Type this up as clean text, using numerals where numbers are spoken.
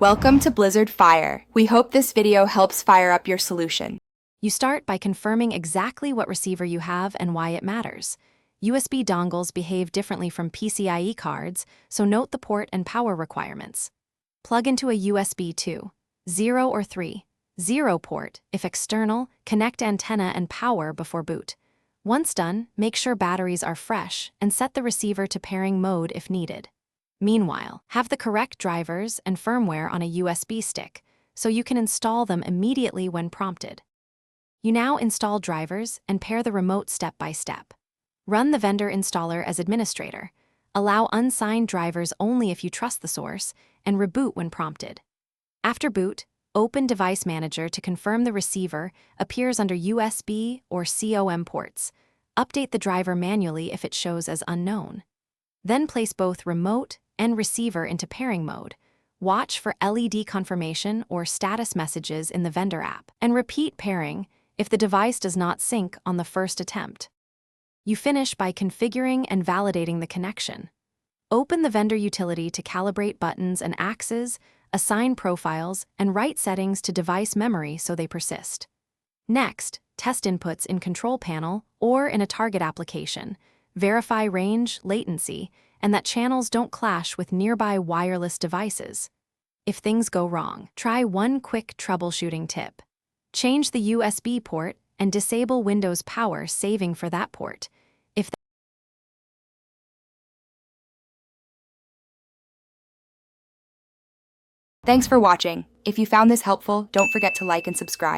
Welcome to Blizzard Fire. We hope this video helps fire up your solution. You start by confirming exactly what receiver you have and why it matters. USB dongles behave differently from PCIe cards, so note the port and power requirements. Plug into a USB 2, 0 or 3, 0 port if external, connect antenna and power before boot. Once done, make sure batteries are fresh and set the receiver to pairing mode if needed. Meanwhile, have the correct drivers and firmware on a USB stick, so you can install them immediately when prompted. You now install drivers and pair the remote step by step. Run the vendor installer as administrator. Allow unsigned drivers only if you trust the source, and reboot when prompted. After boot, open Device Manager to confirm the receiver appears under USB or COM ports. Update the driver manually if it shows as unknown. Then place both remote and receiver into pairing mode. Watch for LED confirmation or status messages in the vendor app, and repeat pairing if the device does not sync on the first attempt. You finish by configuring and validating the connection. Open the vendor utility to calibrate buttons and axes, assign profiles, and write settings to device memory so they persist. Next, test inputs in Control Panel or in a target application. Verify range, latency, and that channels don't clash with nearby wireless devices. If things go wrong, try one quick troubleshooting tip. Change the USB port and disable Windows Power saving for that port. Thanks for watching. If you found this helpful, don't forget to like and subscribe.